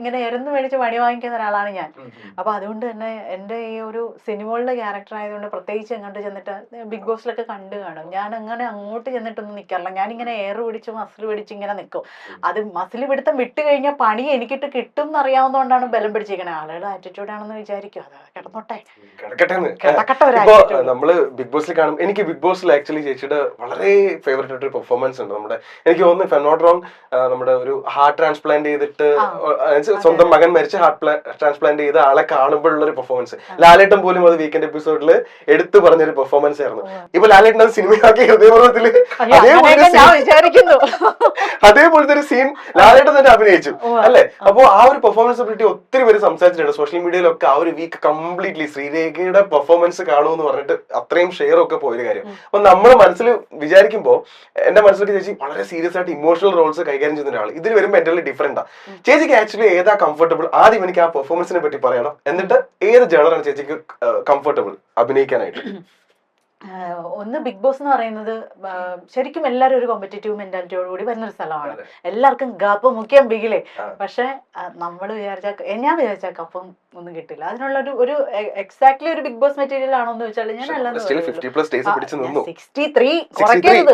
ഇങ്ങനെ എരുന്ന് മേടിച്ച് പണി വാങ്ങിക്കുന്ന ഒരാളാണ് ഞാൻ. അപ്പൊ അതുകൊണ്ട് തന്നെ എൻ്റെ ഈ ഒരു സിനിമകളുടെ ക്യാരക്ടർ ആയതുകൊണ്ട് പ്രത്യേകിച്ച് അങ്ങോട്ട് ചെന്നിട്ട് ബിഗ് ബോസിലൊക്കെ കണ്ടു കാണും, ഞാൻ അങ്ങനെ അങ്ങോട്ട് ചെന്നിട്ടൊന്നും നിൽക്കാറില്ല. ഞാനിങ്ങനെ എയർ പിടിച്ച് മസിൽ പിടിച്ച് ഇങ്ങനെ നിൽക്കും. അത് മസിൽ പിടുത്തം വിട്ട് കഴിഞ്ഞാൽ പണി എനിക്കിട്ട് കിട്ടും എന്നറിയാവുന്നതുകൊണ്ടാണ് ബലം പിടിച്ചിരിക്കണേ. ആളുകൾ ആറ്റിറ്റ്യൂഡ് ആണെന്ന് വിചാരിക്കും, അത് കിടന്നോട്ടെ, നമ്മള് ബിഗ് ബോസിൽ കാണും. എനിക്ക് ബിഗ് ബോസിൽ ആക്ച്വലി ചേച്ചിയുടെ വളരെ ഫേവറേറ്റ് ആയിട്ടൊരു പെർഫോമൻസ് ഉണ്ട്. നമ്മുടെ എനിക്ക് തോന്നുന്നു ഇഫ് ഐ നോട്ട് റോങ്, നമ്മുടെ ഒരു ഹാർട്ട് ട്രാൻസ്പ്ലാന്റ് ചെയ്തിട്ട് സ്വന്തം മകൻ മരിച്ച് ഹാർട്ട് ട്രാൻസ്പ്ലാന്റ് ചെയ്ത ആളെ കാണുമ്പോഴുള്ള ഒരു പെർഫോമൻസ്. ലാലേട്ടൻ പോലും അത് വീക്കെൻഡ് എപ്പിസോഡിൽ എടുത്തു പറഞ്ഞൊരു പെർഫോമൻസ് ആയിരുന്നു. ഇപ്പൊ ലാലേട്ടൻ അത് സിനിമയാക്കി ഹൃദയപൂർവ്വത്തില് അതേപോലത്തെ ഒരു സീൻ ലാലേട്ടൻ തന്നെ അഭിനയിച്ചു അല്ലെ. അപ്പൊ ആ ഒരു പെർഫോമൻസിനെ പറ്റി ഒത്തിരി പേര് സംസാരിച്ചിട്ടുണ്ട് സോഷ്യൽ മീഡിയയിലൊക്കെ. ആ ഒരു വീക്ക് കംപ്ലീറ്റ്ലി ശ്രീരേഖയുടെ പെർഫോമൻസ് കാണുമെന്ന് പറഞ്ഞിട്ട് അത്രയും ഷെയർ ഒക്കെ പോയൊരു കാര്യം. അപ്പൊ നമ്മൾ മനസ്സിൽ വിചാരിക്കുമ്പോ എന്റെ മനസ്സിലേക്ക് ചേച്ചി വളരെ സീരിയസ് ആയിട്ട് ഇമോഷണൽ റോൾസ് കൈകാര്യം ചെയ്യുന്ന ഒരാൾ. ഇതിൽ വരുമ്പോൾ എന്റെ ഡിഫറെന്റാ. ചേച്ചിക്ക് ആക്ച്വലി ഏതാ കംഫർട്ടബിൾ? ആദ്യം എനിക്ക് ആ പെർഫോമൻസിനെ പറ്റി പറയണം, എന്നിട്ട് ഏത് ജേണറാണ് ചേച്ചിക്ക് കംഫർട്ടബിൾ അഭിനയിക്കാനായിട്ട്? ഒന്ന് ബിഗ് ബോസ് എന്ന് പറയുന്നത് ശരിക്കും എല്ലാവരും ഒരു കോമ്പറ്റേറ്റീവ് മെന്റാലിറ്റിയോട് കൂടി വരുന്നൊരു സ്ഥലമാണ്. എല്ലാവർക്കും കപ്പ് മുഖ്യം ബിഗിലേ. പക്ഷെ നമ്മൾ ഞാൻ വിചാരിച്ച കപ്പും ഒന്നും കിട്ടില്ല. അതിനുള്ള ഒരു എക്സാക്ട്ലി ഒരു ബിഗ് ബോസ് മെറ്റീരിയൽ ആണോ എന്ന് വെച്ചാൽ ഞാൻ അല്ലാതെ 63 കുറയ്ക്കരുത്.